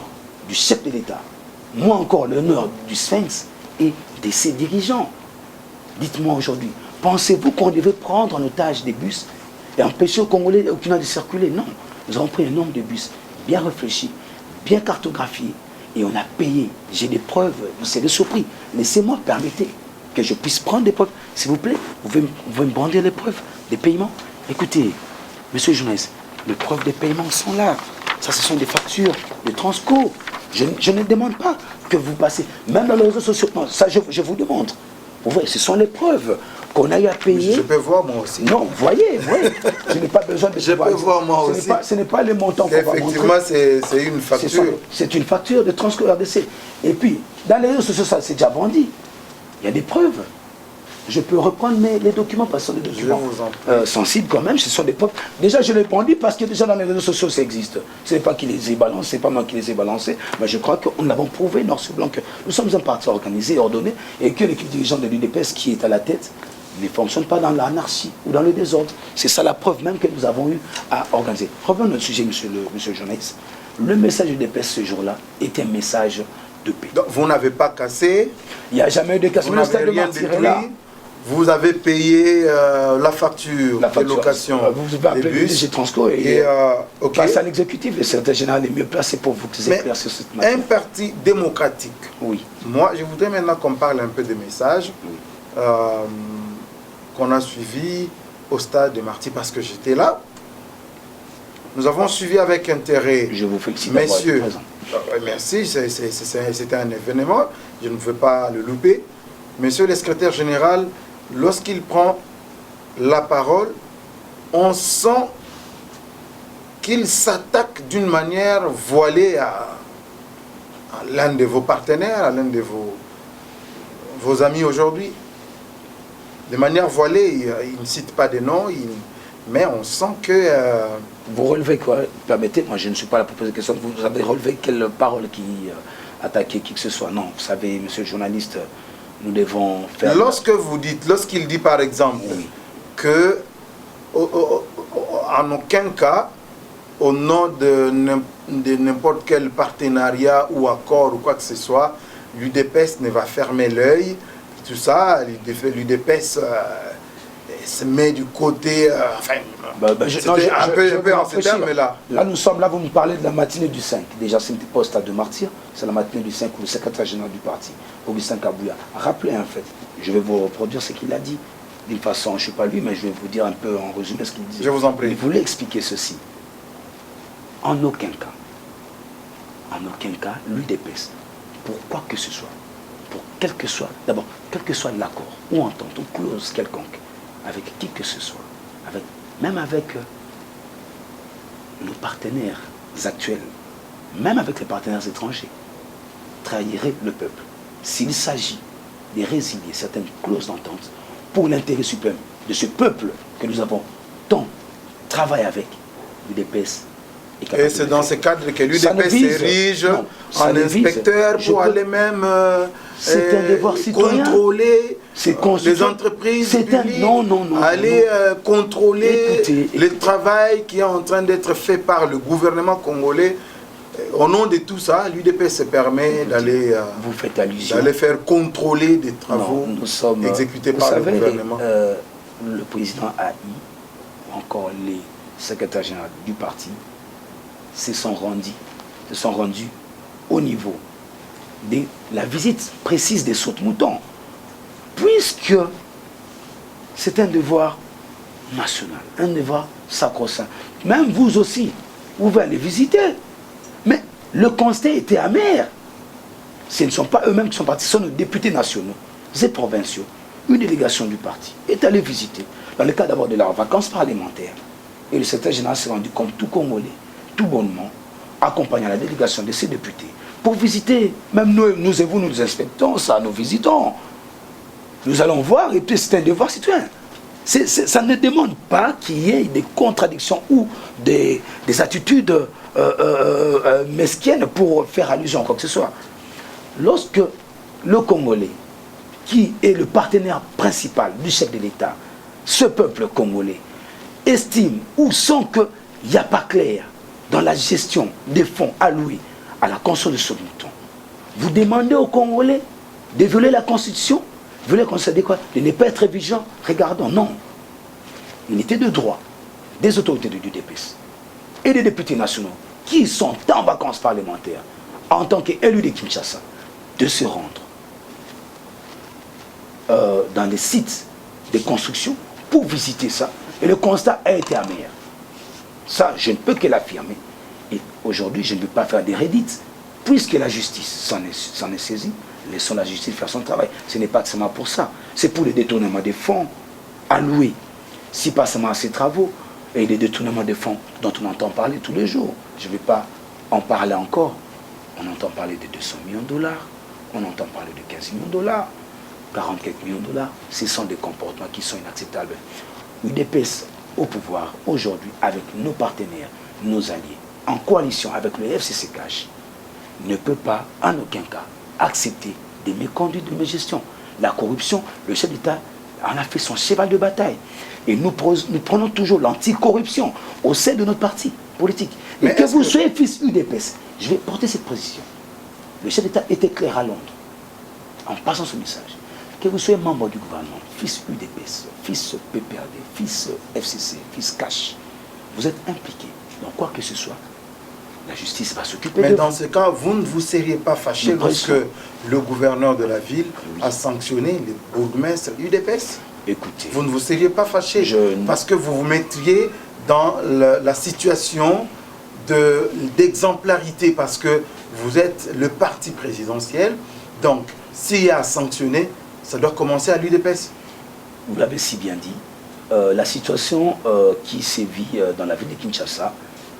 du chef de l'État, moins encore l'honneur du Sphinx et de ses dirigeants. Dites-moi aujourd'hui, pensez-vous qu'on devait prendre en otage des bus et empêcher aux Congolais de circuler? Non. Nous avons pris un nombre de bus bien réfléchis, bien cartographiés, et on a payé. J'ai des preuves, c'est le surpris. Laissez-moi, permettez que je puisse prendre des preuves. S'il vous plaît, vous pouvez me brandir les preuves des paiements. Écoutez, monsieur le journaliste, les preuves des paiements sont là. Ça, ce sont des factures de Transco. Je ne demande pas que vous passez, même dans les réseaux sociaux. Non, ça, je vous demande. Vous voyez, ce sont les preuves qu'on a eu à payer. Je peux voir moi aussi. Non, vous voyez, je n'ai pas besoin de... Je peux voir moi aussi. Ce n'est pas le montant qu'on va montrer. Effectivement, c'est une facture. C'est une facture de Transco RDC. Et puis, dans les réseaux sociaux, ça c'est déjà brandi. Il y a des preuves. Je peux reprendre les documents, parce que ce sont des documents sensibles quand même, ce sont des preuves. Déjà, je les brandis parce que déjà dans les réseaux sociaux, ça existe. Ce n'est pas qui les ai balancés, ce n'est pas moi qui les ai balancés, mais je crois qu'on l'avons prouvé noir sur blanc que nous sommes un parti organisé, ordonné, et que l'équipe dirigeante de l'UDPS qui est à la tête ne fonctionne pas dans l'anarchie ou dans le désordre. C'est ça la preuve même que nous avons eu à organiser. Revenons à notre sujet, monsieur le journaliste. Le message de l'UDPS ce jour-là est un message de paix. Donc, vous n'avez pas cassé? Il n'y a jamais eu de casse. Vous n'avez rien détruit? Vous avez payé la facture de location des bus chez Transco et passe à l'exécutif. Le secrétaire général est mieux placé pour vous éclaircir cette matière. Un parti démocratique. Oui. Moi, je voudrais maintenant qu'on parle un peu des messages qu'on a suivis au stade de Marty parce que j'étais là. Nous avons suivi avec intérêt. Je vous félicite. Messieurs, merci, c'était un événement. Je ne veux pas le louper. Monsieur le secrétaire général, lorsqu'il prend la parole, on sent qu'il s'attaque d'une manière voilée à l'un de vos partenaires, à l'un de vos amis aujourd'hui. De manière voilée, il ne cite pas de noms, mais on sent que... Vous relevez quoi? Permettez-moi, je ne suis pas là pour poser des questions. Vous avez relevé quelle parole qui attaquait qui que ce soit? Non, vous savez, monsieur le journaliste... Nous devons faire... Lorsqu'il dit par exemple que en aucun cas, au nom de n'importe quel partenariat ou accord ou quoi que ce soit, l'UDPS ne va fermer l'œil, tout ça, l'UDPS se met du côté... un peu en ces termes là. Là, nous sommes là, vous me parlez de la matinée du 5. Déjà, ce n'était pas au stade de Martyr, c'est la matinée du 5 où le secrétaire général du parti, Augustin Kabouya, a rappelé en fait, je vais vous reproduire ce qu'il a dit, d'une façon, je ne suis pas lui, mais je vais vous dire un peu en résumé ce qu'il dit. Je vous en prie. Il voulait expliquer ceci. En aucun cas, l'UDPS, pour quoi que ce soit, pour quel que soit, d'abord, quel que soit l'accord ou entente ou clause quelconque, avec qui que ce soit, même avec nos partenaires actuels, même avec les partenaires étrangers, trahirait le peuple. S'il s'agit de résilier certaines clauses d'entente pour l'intérêt suprême de ce peuple que nous avons tant travaillé avec, l'UDPS Et c'est dans ce cadre que l'UDPS s'érige en inspecteur pour aller même contrôler les entreprises publiques, aller contrôler le travail qui est en train d'être fait par le gouvernement congolais. Au nom de tout ça, l'UDPS se permet d'aller faire contrôler des travaux exécutés par le gouvernement. Le président AI, ou encore les secrétaires généraux du parti, se sont rendus au niveau de la visite précise des sautes-moutons, puisque c'est un devoir national, un devoir sacro-saint. Même vous aussi, vous pouvez aller visiter. Mais le constat était amer. Ce ne sont pas eux-mêmes qui sont partis, ce sont nos députés nationaux et provinciaux. Une délégation du parti est allée visiter, dans le cadre d'abord de leurs vacances parlementaires. Et le secrétaire général s'est rendu comme tout Congolais, tout bonnement, accompagnant la délégation de ces députés pour visiter. Même nous et vous, nous inspectons ça, nous visitons. Nous allons voir, et puis c'est un devoir citoyen. Ça ne demande pas qu'il y ait des contradictions ou des attitudes mesquines pour faire allusion à quoi que ce soit. Lorsque le Congolais, qui est le partenaire principal du chef de l'État, ce peuple congolais, estime ou sent qu'il n'y a pas clair dans la gestion des fonds alloués à la construction de ce mouton, vous demandez aux Congolais de violer la Constitution, violer la Constitution, quoi, de ne pas être vigilant. Regardons, non. Unité de droit des autorités de l'UDPS et des députés nationaux qui sont en vacances parlementaires en tant qu'élus de Kinshasa, de se rendre dans les sites de construction pour visiter ça. Et le constat a été amer. Ça, je ne peux que l'affirmer. Et aujourd'hui, je ne veux pas faire des redites, puisque la justice s'en est saisie. Laissons la justice faire son travail. Ce n'est pas seulement pour ça. C'est pour le détournement des fonds alloués, si pas seulement à ces travaux, et les détournements des fonds dont on entend parler tous les jours. Je ne vais pas en parler encore. On entend parler de 200 millions de dollars, on entend parler de 15 millions de dollars, 40 quelques millions de dollars. Ce sont des comportements qui sont inacceptables. L'UDPS au pouvoir aujourd'hui avec nos partenaires, nos alliés, en coalition avec le FCC Cash, ne peut pas en aucun cas accepter des méconduites de mes gestions. La corruption, le chef d'État en a fait son cheval de bataille. Et nous prenons toujours l'anticorruption au sein de notre parti politique. Mais que vous soyez fils UDPS, je vais porter cette position. Le chef d'État était clair à Londres, en passant ce message. Que vous soyez membre du gouvernement, fils UDPS, fils PPRD, fils FCC, fils Cash, vous êtes impliqué dans quoi que ce soit. La justice va s'occuper de vous. Mais dans ce cas, vous ne vous seriez pas fâché lorsque le gouverneur de la ville a sanctionné les bourgmestres UDPS? Écoutez, vous ne vous seriez pas fâché parce que vous vous mettriez dans la situation d'exemplarité, parce que vous êtes le parti présidentiel. Donc, s'il y a à sanctionner, ça doit commencer à l'UDPS. Vous l'avez si bien dit. La situation qui sévit dans la ville de Kinshasa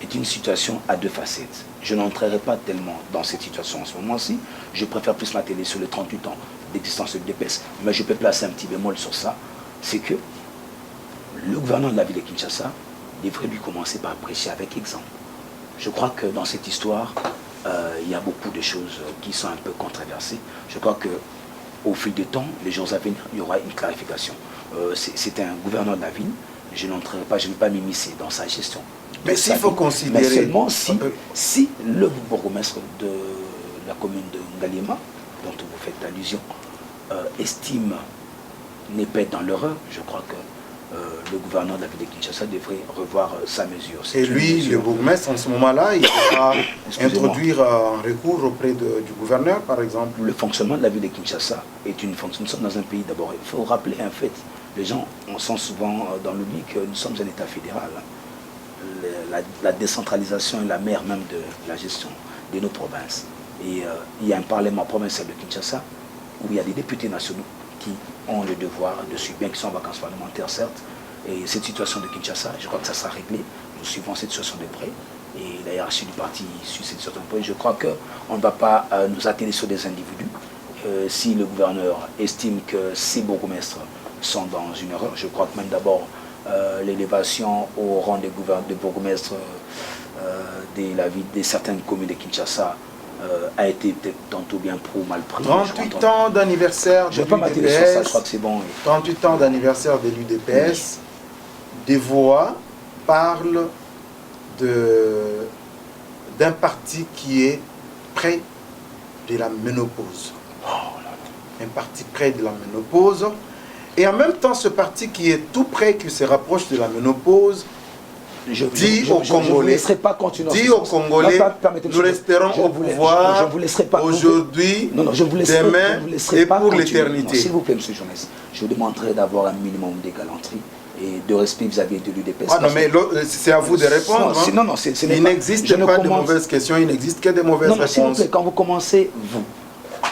est une situation à deux facettes. Je n'entrerai pas tellement dans cette situation en ce moment-ci. Je préfère plus m'atteler sur les 38 ans d'existence de l'UDPS. Mais je peux placer un petit bémol sur ça. C'est que le gouverneur de la ville de Kinshasa devrait lui commencer par prêcher avec exemple. Je crois que dans cette histoire, il y a beaucoup de choses qui sont un peu controversées. Je crois qu'au fil du temps, les jours à venir, il y aura une clarification. C'est un gouverneur de la ville. Je n'entrerai pas, je ne vais pas m'immiscer dans sa gestion. Mais s'il faut considérer... Mais seulement si le bourgmestre de la commune de Ngalima, dont vous faites allusion, estime n'est pas dans l'erreur, je crois que le gouverneur de la ville de Kinshasa devrait revoir sa mesure. Et lui, le bourgmestre, en ce moment-là, il pourra introduire un recours auprès du gouverneur, par exemple. Le fonctionnement de la ville de Kinshasa est une fonction. Nous sommes dans un pays d'abord. Il faut rappeler un fait. Les gens sont souvent dans l'oubli que nous sommes un État fédéral. La décentralisation est la mère même de la gestion de nos provinces. Et il y a un parlement provincial de Kinshasa où il y a des députés nationaux qui ont le devoir de suivre, bien qu'ils soient en vacances parlementaires, certes. Et cette situation de Kinshasa, je crois que ça sera réglé. Nous suivons cette situation de près. Et la hiérarchie du parti suit cette situation de près. Je crois qu'on ne va pas nous atteler sur des individus. Si le gouverneur estime que ces bourgmestres sont dans une erreur, je crois que même d'abord l'élévation au rang des bourgmestres de certaines communes de Kinshasa a été peut-être tantôt bien pro ou mal pris. 38 ans d'anniversaire de l'UDPS. Je crois que c'est bon. 38 ans d'anniversaire de l'UDPS. Des voix parlent d'un parti qui est près de la ménopause. Un parti près de la ménopause. Et en même temps, ce parti qui est tout près, qui se rapproche de la ménopause, dit aux Congolais, nous resterons au pouvoir aujourd'hui, demain et pour l'éternité. S'il vous plaît, M. Jonas, je vous demanderai d'avoir un minimum de galanterie et de respect vis-à-vis de l'UDPS. Ah non, mais c'est à vous de répondre. Il n'existe pas de mauvaises questions, il n'existe que de mauvaises réponses. S'il vous plaît, quand vous commencez, vous,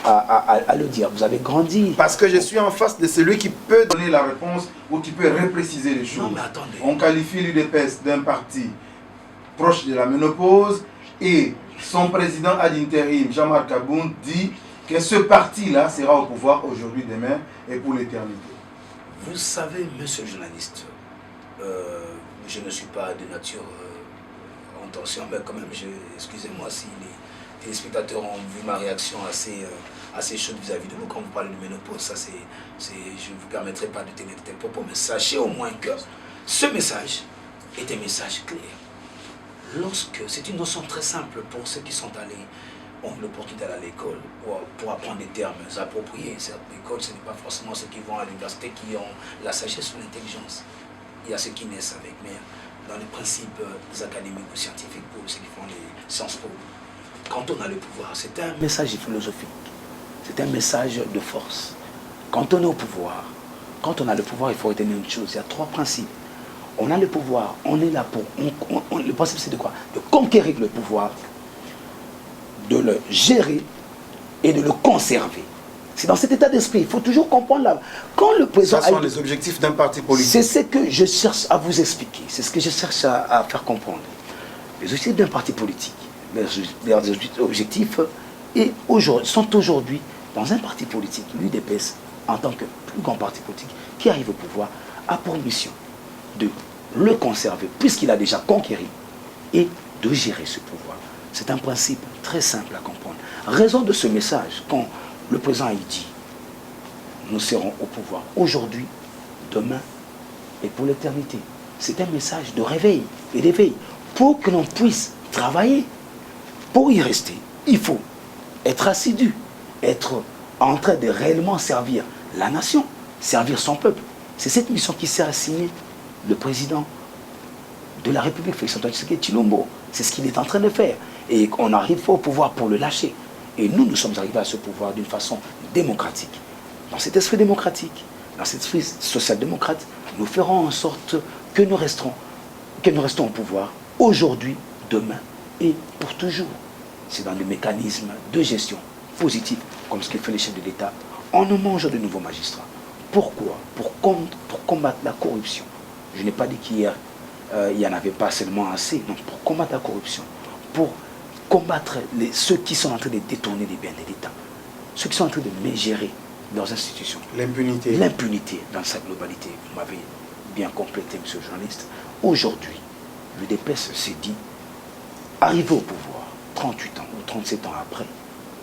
à le dire, vous avez grandi. Parce que je suis en face de celui qui peut donner la réponse ou qui peut repréciser les choses. Non, mais attendez. On qualifie l'UDPS d'un parti proche de la ménopause et son président ad interim, Jean-Marc Aboun, dit que ce parti-là sera au pouvoir aujourd'hui, demain et pour l'éternité. Vous savez, monsieur le journaliste, je ne suis pas de nature en tension, mais quand même, excusez-moi si les téléspectateurs ont vu ma réaction assez chaude vis-à-vis de vous quand vous parlez de ménopause. Ça, je ne vous permettrai pas de tenir de tels propos, mais sachez au moins que ce message est un message clair. C'est une notion très simple pour ceux qui sont allés, ont eu l'opportunité d'aller à l'école pour apprendre des termes appropriés. L'école, ce n'est pas forcément ceux qui vont à l'université qui ont la sagesse ou l'intelligence. Il y a ceux qui naissent avec, mais dans les principes académiques ou scientifiques, pour ceux qui font les sciences po, quand on a le pouvoir, c'est un message philosophique, c'est un message de force. Quand on est au pouvoir, quand on a le pouvoir, il faut retenir une chose, il y a 3 principes. On a le pouvoir, on est là pour... le principe, c'est de quoi? De conquérir le pouvoir, de le gérer et de le conserver. C'est dans cet état d'esprit. Il faut toujours comprendre là. Quand le président... Ce sont les objectifs d'un parti politique. C'est ce que je cherche à vous expliquer. C'est ce que je cherche à faire comprendre. Les objectifs d'un parti politique, les objectifs sont aujourd'hui dans un parti politique, l'UDPS, en tant que plus grand parti politique, qui arrive au pouvoir, a pour mission de le conserver, puisqu'il a déjà conquéri, et de gérer ce pouvoir. C'est un principe très simple à comprendre. Raison de ce message, quand le président a dit, nous serons au pouvoir aujourd'hui, demain et pour l'éternité. C'est un message de réveil et d'éveil. Pour que l'on puisse travailler, pour y rester, il faut être assidu, être en train de réellement servir la nation, servir son peuple. C'est cette mission qui s'est assignée le président de la République, Félix-Antoine Tshisekedi Tshilombo. C'est ce qu'il est en train de faire. Et on arrive au pouvoir pour le lâcher. Et nous sommes arrivés à ce pouvoir d'une façon démocratique. Dans cet esprit démocratique, dans cet esprit social-démocrate, nous ferons en sorte que nous restons au pouvoir aujourd'hui, demain et pour toujours. C'est dans le mécanisme de gestion positive, comme ce que fait les chefs de l'État, en nommant de nouveaux magistrats. Pourquoi? Pour combattre la corruption. Je n'ai pas dit qu'hier, il n'y en avait pas seulement assez. Non, pour combattre la corruption, pour combattre ceux qui sont en train de détourner les biens de l'État, ceux qui sont en train de mégérer leurs institutions. L'impunité. L'impunité dans sa globalité. Vous m'avez bien complété, monsieur le journaliste. Aujourd'hui, l'UDPS s'est dit, arrivé au pouvoir, 38 ans ou 37 ans après,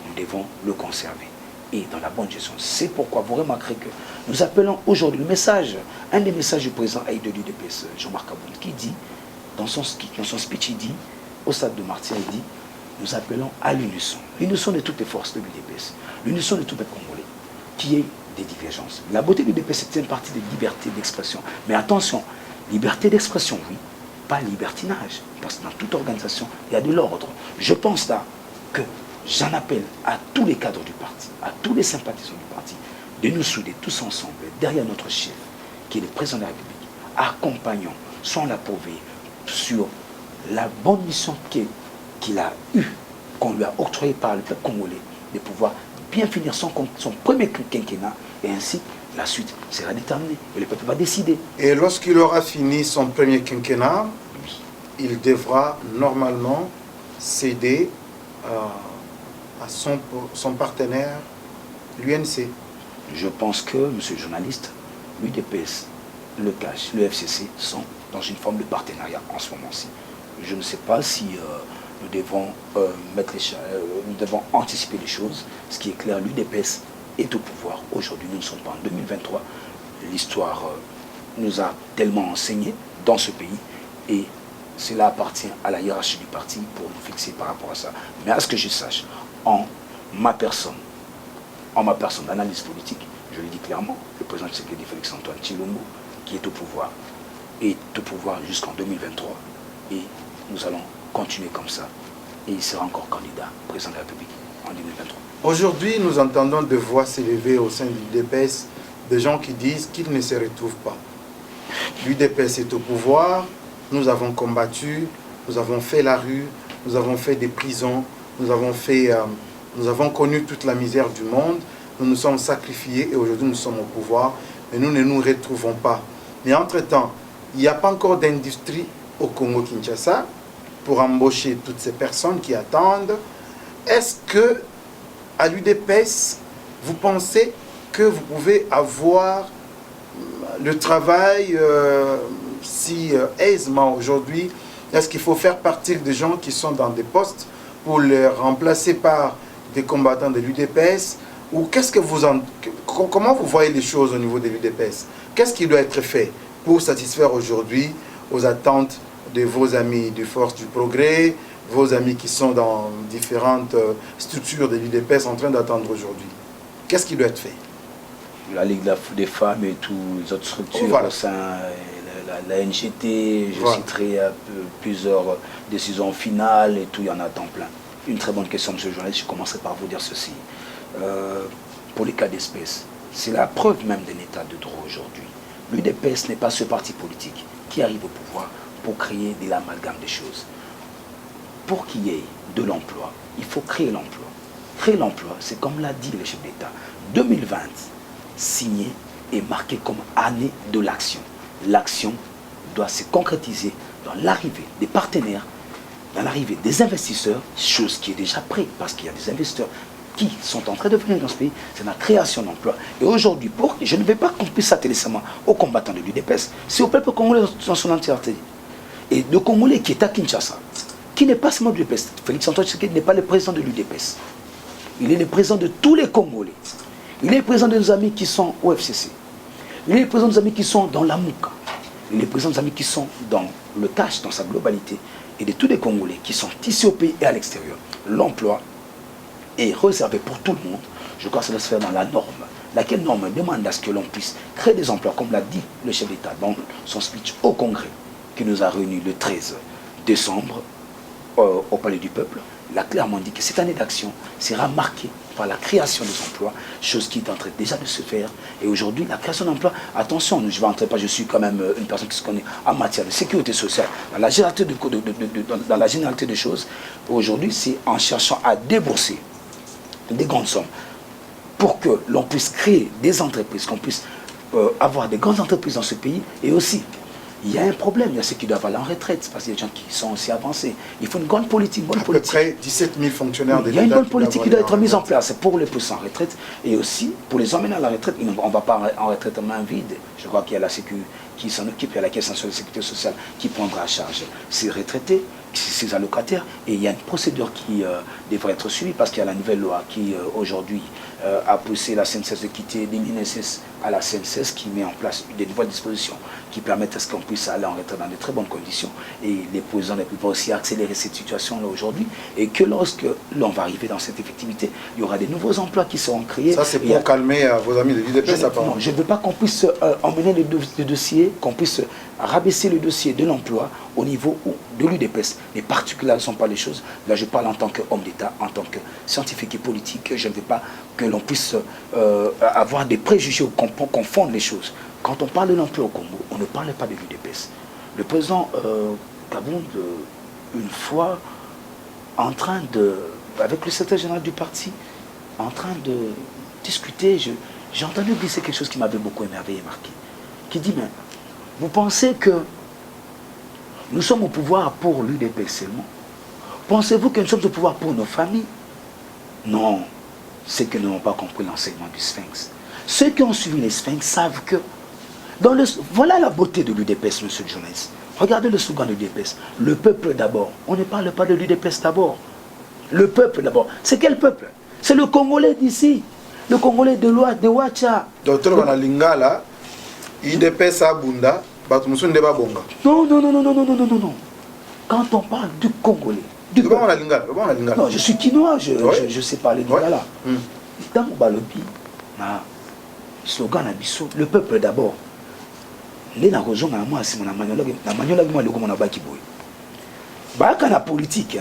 nous devons le conserver. Et dans la bonne gestion. C'est pourquoi vous remarquerez que nous appelons aujourd'hui le message, un des messages du président de l'UDPS, Jean-Marc Aboun, qui dit, dans son speech, il dit, au stade de Martyr, il dit, nous appelons à l'unisson. L'unisson de toutes les forces de l'UDPS, l'unisson de tous les Congolais, qui est des divergences. La beauté de l'UDPS, c'est une partie de liberté d'expression. Mais attention, liberté d'expression, oui, pas libertinage. Parce que dans toute organisation, il y a de l'ordre. Je pense là que j'en appelle à tous les cadres du parti, à tous les sympathisants du parti, de nous souder tous ensemble derrière notre chef, qui est le président de la République. Accompagnons, sans la pour veiller sur la bonne mission qu'il a eue, qu'on lui a octroyée par le peuple congolais, de pouvoir bien finir son premier quinquennat, et ainsi la suite sera déterminée. Et le peuple va décider. Et lorsqu'il aura fini son premier quinquennat, oui, il devra normalement céder à son partenaire, l'UNC. Je pense que, monsieur le journaliste, l'UDPS, le CACH, le FCC sont dans une forme de partenariat en ce moment-ci. je ne sais pas si nous devons nous devons anticiper les choses. Ce qui est clair, l'UDPS est au pouvoir. Aujourd'hui, nous ne sommes pas en 2023. L'histoire nous a tellement enseigné dans ce pays et cela appartient à la hiérarchie du parti pour nous fixer par rapport à ça. Mais à ce que je sache, en ma personne, l'analyse politique, je le dis clairement, le président Tshisekedi Félix-Antoine Tshilombo, qui est au pouvoir jusqu'en 2023 et nous allons continuer comme ça et il sera encore candidat président de la République en 2023. Aujourd'hui, nous entendons des voix s'élever au sein de l'UDPS, des gens qui disent qu'ils ne se retrouvent pas. L'UDPS est au pouvoir, nous avons combattu, nous avons fait la rue, nous avons fait des prisons, nous avons connu toute la misère du monde, nous nous sommes sacrifiés et aujourd'hui nous sommes au pouvoir, mais nous ne nous retrouvons pas. Mais entre-temps, il n'y a pas encore d'industrie au Congo-Kinshasa pour embaucher toutes ces personnes qui attendent. Est-ce que, à l'UDPS, vous pensez que vous pouvez avoir le travail si aisément aujourd'hui? Est-ce qu'il faut faire partir des gens qui sont dans des postes pour les remplacer par des combattants de l'UDPS? Ou qu'est-ce que comment vous voyez les choses au niveau de l'UDPS? Qu'est-ce qui doit être fait pour satisfaire aujourd'hui aux attentes de vos amis du Force du Progrès, vos amis qui sont dans différentes structures de l'UDPS en train d'attendre aujourd'hui? Qu'est-ce qui doit être fait? La Ligue des femmes et toutes les autres structures au sein, la NGT, je citerai plusieurs décisions finales et tout, il y en a tant plein. Une très bonne question, monsieur le journaliste, je commencerai par vous dire ceci. Pour les cas d'espèce, c'est la preuve même d'un état de droit aujourd'hui. L'UDPS n'est pas ce parti politique qui arrive au pouvoir pour créer de l'amalgame des choses. Pour qu'il y ait de l'emploi, il faut créer l'emploi. Créer l'emploi, c'est comme l'a dit le chef d'État. 2020, signé et marqué comme année de l'action. L'action doit se concrétiser dans l'arrivée des partenaires, dans l'arrivée des investisseurs, chose qui est déjà prête parce qu'il y a des investisseurs qui sont en train de venir dans ce pays, c'est la création d'emplois. Et aujourd'hui, je ne vais pas qu'on puisse s'atteler seulement aux combattants de l'UDPS, c'est au peuple congolais dans son entièreté. Et le Congolais qui est à Kinshasa, qui n'est pas seulement de l'UDPS, Félix-Antoine Tshisekedi n'est pas le président de l'UDPS. Il est le président de tous les Congolais. Il est le président de nos amis qui sont au FCC. Il est le président de nos amis qui sont dans la MOUCA. Il est le président de nos amis qui sont dans le cash, dans sa globalité. Et de tous les Congolais qui sont ici au pays et à l'extérieur. L'emploi est réservé pour tout le monde. Je crois que ça doit se faire dans la norme. Laquelle norme demande à ce que l'on puisse créer des emplois, comme l'a dit le chef d'État dans son speech au Congrès, qui nous a réunis le 13 décembre au Palais du Peuple. Il a clairement dit que cette année d'action sera marquée par la création des emplois, chose qui est en train déjà de se faire. Et aujourd'hui, la création d'emplois, attention, je ne vais entrer pas, je suis quand même une personne qui se connaît en matière de sécurité sociale, dans la généralité des choses. Aujourd'hui, c'est en cherchant à débourser des grandes sommes pour que l'on puisse créer des entreprises, qu'on puisse avoir des grandes entreprises dans ce pays. Et aussi, il y a un problème, il y a ceux qui doivent aller en retraite, parce qu'il y a des gens qui sont aussi avancés. Il faut une grande politique, à peu près 17 000 fonctionnaires de l'État. Il y a une bonne politique qui doit être mise en place pour les pousser en retraite et aussi pour les emmener à la retraite. On ne va pas en retraite en main vide. Je crois qu'il y a la Sécu qui s'en occupe, il y a la Caisse nationale de sécurité sociale qui prendra à charge ces retraités, ces allocataires. Et il y a une procédure qui devrait être suivie parce qu'il y a la nouvelle loi qui aujourd'hui a poussé la CNSS de quitter l'INSS à la CNSS qui met en place des nouvelles dispositions qui permettent à ce qu'on puisse aller en retraite dans de très bonnes conditions. Et les présidents peuvent aussi accélérer cette situation-là aujourd'hui et que lorsque l'on va arriver dans cette effectivité, il y aura des nouveaux emplois qui seront créés. Ça, c'est pour calmer vos amis de l'UDPS, ça non, je ne veux pas qu'on puisse emmener le dossier, qu'on puisse rabaisser le dossier de l'emploi au niveau de l'UDPS. Les particuliers ne sont pas les choses. Là, je parle en tant qu'homme d'État, en tant que scientifique et politique. Je ne veux pas que l'on puisse avoir des préjugés ou qu'on confonde les choses. Quand on parle de l'emploi au Congo, on ne parle pas de l'UDPS. Le président Kabound, une fois, avec le secrétaire général du parti, en train de discuter, j'ai entendu glisser quelque chose qui m'avait beaucoup émerveillé et marqué. Qui dit, mais vous pensez que nous sommes au pouvoir pour l'UDPS seulement? Pensez-vous que nous sommes au pouvoir pour nos familles? Non, c'est que nous n'avons pas compris l'enseignement du Sphinx. Ceux qui ont suivi les Sphinx savent que voilà la beauté de l'UDPS, monsieur le journaliste. Regardez le slogan de l'UDPS. Le peuple d'abord. On ne parle pas de l'UDPS d'abord. Le peuple d'abord. C'est quel peuple? C'est le Congolais d'ici. Le Congolais de Ouacha. Docteur Lingala, l'UDPS à Bunda, Batumusun de Babonga. Non. Quand on parle du Congolais, du peuple. Non, je suis quinois, je sais parler Lingala. Dans mon balobi, slogan Abisso, le peuple d'abord. Les narozons à moi, c'est mon amagnola, moi, le comment on a bâti boy. Bah, quand la politique,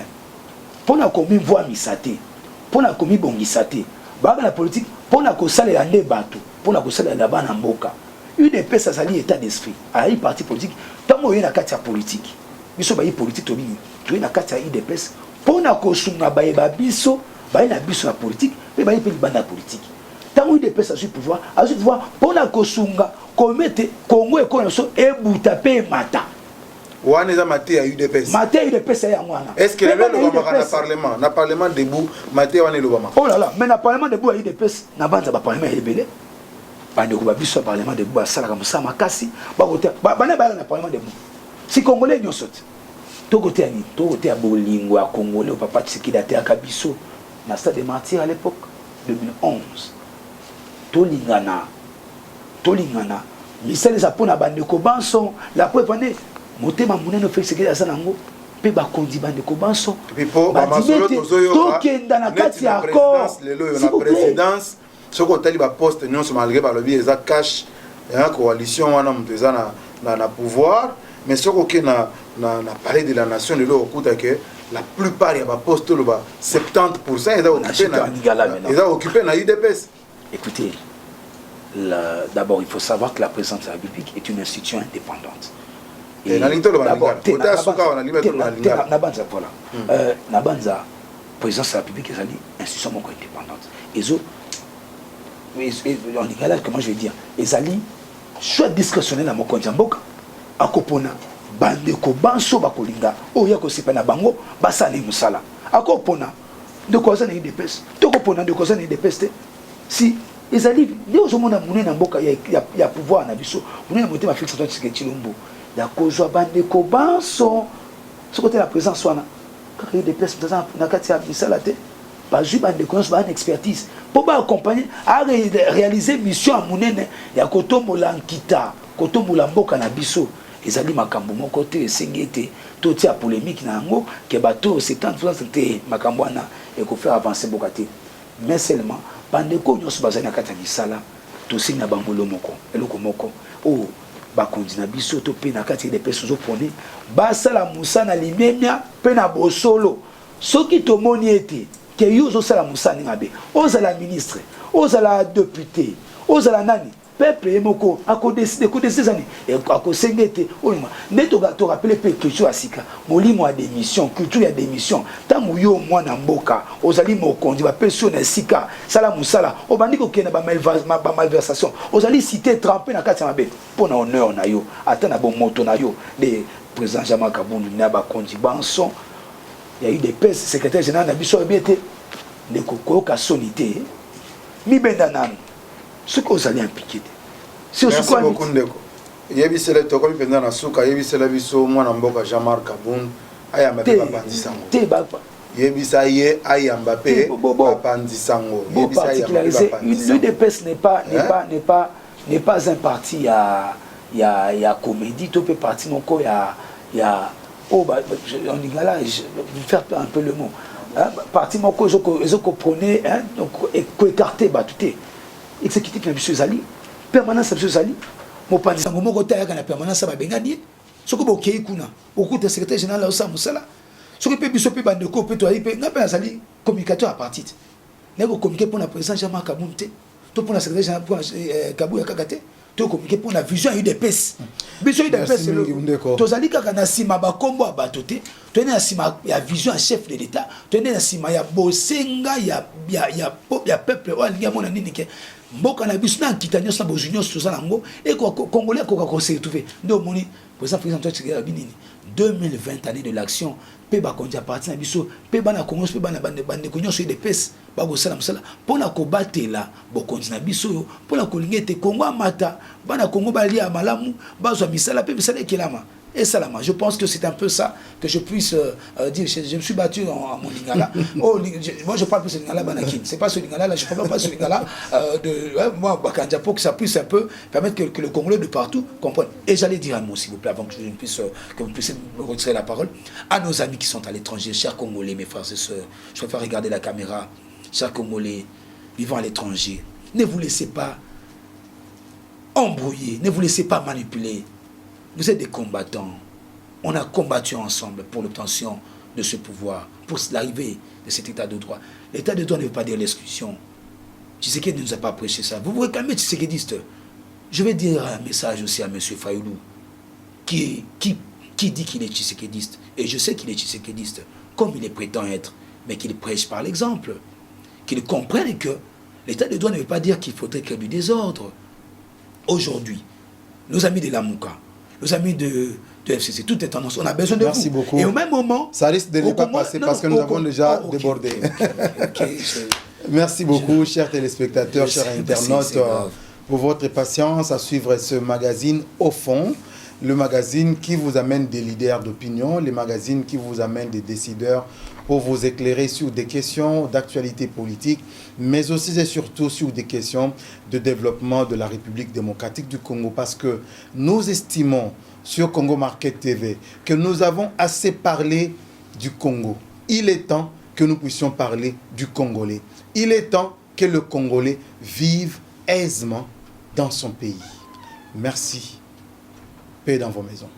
pour la commune voix misate, pour la commune bon misate, bah, la politique, pour la cossale et la bateau, pour la cossale la banane mboka. UDPS, ça s'allie état d'esprit. À une partie politique, tant qu'il y a une carte politique, il y a une politique, il y a une carte UDPS, pour la cosunga, bah, il y a biso, bah, il y a biso la politique, mais bah, il y a une bande politique. Tant qu'il y a UDPS, à ce pouvoir, pour la cosunga, commettre Congo et Congo et Boutapé Mata. Ouane est maté à UDPS. Maté à UDPS est à moi. Est-ce que le Parlement, le Parlement debout, Maté Ouane l'Obama? Oh là là, mais le Parlement debout à UDPS, n'a pas de Parlement ébélé. Bah, ne pas le Parlement debout à Salah comme ça, Makassi. Bah, le Parlement debout. Si Congolais n'y saute, tout côté à Bolingo, à Congolais, au papa Tsikidate à Kabiso, dans le stade de Martyrs à l'époque, 2011. Tolingana, misali za pona bandeko banso la preuve ane motema munene fait sekela za nango pe ba kondi bandeko banso pipo ba masolo tozoyo tokenda na kati ya accord lelo yo na présidence soko tali ba poste nyonso malgré ba lobby eza cash ya coalition wana muteza na pouvoir mais soko ke na palais de la nation lelo okuta ke la plupart ya ba poste lo ba 70% eza occupé na UDPS. Écoutez, d'abord, il faut savoir que la présidence de la République est une institution indépendante. Et d'abord, la présidence de la République est une institution indépendante. En Lingala, comment je vais dire, ils allaient choix discrétionnel à mon compte Jamboka, à Kopona, Bandeko, Banso, Bakolinga, Oyako Sipana Bango, Bassane Moussala, à Kopona, de quoi ça n'est des pestes, de Kopona, de quoi ça n'est des pestes. Si ils allaient, dès au moment où il y a pouvoir, on a monté ma fixation de ce qui est Chilombo. Il y a Kozoa Bandeko, Banso, ce côté la présence, quand il y a des pestes, dans le cas de Missalate, pas juste Bandeko, c'est une expertise. Pour accompagner, à réaliser mission à Mounene, il y a Kotomo Lankita, Kotomo Lamboka na biso. Ils allaient makambo mon côté, Sengete, tout y a polémique na ngo, que bateau 70% c'était makambwana et qu'on fait avancer Bokate. Mais seulement, Bandeko nyos bazana kata misala, to signa bangolo moko, eloko moko. Oh, bakondi na biso to pe na kati des personnes au pone, basala musana limemia pe na bosolo. Soki to moni ete que yozo sala musani ngabe, ozala ministre, ozala député, ozala nani, peuple yemoko ako décider ko décider zani et ako sengete olima neto ga to rappeler pe culture asika molimo a démission culture ya démission tangu yo mwana mboka ozali mokonzi ba personne sika sala musala obandi ko kena ba malversation ozali cité trempé na kati mabe pona honneur na yo atana bon moto na yo de président Jean Kabundu na ba konzi banson. Il y a eu des pèses secrétaire général na biso ebete ne kokoka sonité mi bendanan ce que vous allez impliquer. Merci beaucoup Ndeko. Yebisela toko mipenda na suka yebisela biso mwana mboka Jean-Marc Kabundu ayamba pe bapandisango. Te bapa. Yebisa ye ayamba pe bapandisango. Yebisa ayamba pe bapandisango. L'UDPS n'est pas un parti ya comédie, tout peut parti mon ko ya oh bah on dit là je vais faire un peu le mot. Parti mon ko ils comprenez hein donc écarter bah tout est exécutif na biso ezali permanence na biso ezali mopanzi ngo moko tayaka na permanence ba bengani soko bokei kuna okuta secrétaire général la osa musala soko pe biso pe bandeko pe to ayi pe ngape azali communicateur à partie neko communiquer pour la président Jean-Marc Kabundu to pour la secrétaire général pour Kabuya Kagate to communiquer pour la vision UDPS biso UDPS to zali kaka na sima ba kombo abatote to na sima ya vision à chef de l'état to na sima ya bosenga ya peuple wa linga mona nini ke mboka na biso na kitanya sa bozunion sozala ngo et congolais ko ka se retrouver ndo moni président président Tshisekedi binini 2020 année de l'action pe ba konja parti na biso pe bana Congo pe bana bande ko nyonso de pes ba go sala musala pona ko batela bo konja na biso yo pona ko lingete Congo amata bana Congo ba lia malamu ba zo misala pe misala kelama et Salama. Je pense que c'est un peu ça que je puisse dire. Je me suis battu en mon lingala. Moi, je parle plus de lingala Banakin. C'est pas ce lingala là. Je ne parle pas ce lingala moi, Bakandiapo, que ça puisse un peu permettre que le Congolais de partout comprenne. Et j'allais dire un mot, s'il vous plaît, avant que que vous puissiez me retirer la parole, à nos amis qui sont à l'étranger, chers Congolais, mes frères et sœurs. Je préfère regarder la caméra. Chers Congolais vivant à l'étranger, ne vous laissez pas embrouiller, ne vous laissez pas manipuler. Vous êtes des combattants. On a combattu ensemble pour l'obtention de ce pouvoir, pour l'arrivée de cet état de droit. L'état de droit ne veut pas dire l'exclusion. Tshisekedi ne nous a pas prêché ça. Vous vous réclamez tshisekidiste. Je vais dire un message aussi à M. Fayoulou, qui dit qu'il est tshisekidiste. Et je sais qu'il est tshisekidiste, comme il est prétend être, mais qu'il prêche par l'exemple. Qu'il comprenne que l'état de droit ne veut pas dire qu'il faudrait qu'il y ait du désordre. Aujourd'hui, nos amis de la Mouka, nos amis de FCC, tout est tendance. On a besoin de vous. Merci beaucoup. Et au même moment... Ça risque de ne pas passer parce que nous avons déjà débordé. Merci beaucoup, chers téléspectateurs, chers internautes, pour votre patience à suivre ce magazine Au fond. Le magazine qui vous amène des leaders d'opinion, le magazine qui vous amène des décideurs pour vous éclairer sur des questions d'actualité politique, mais aussi et surtout sur des questions de développement de la République démocratique du Congo. Parce que nous estimons sur Congo Market TV que nous avons assez parlé du Congo. Il est temps que nous puissions parler du Congolais. Il est temps que le Congolais vive aisément dans son pays. Merci. Paix dans vos maisons.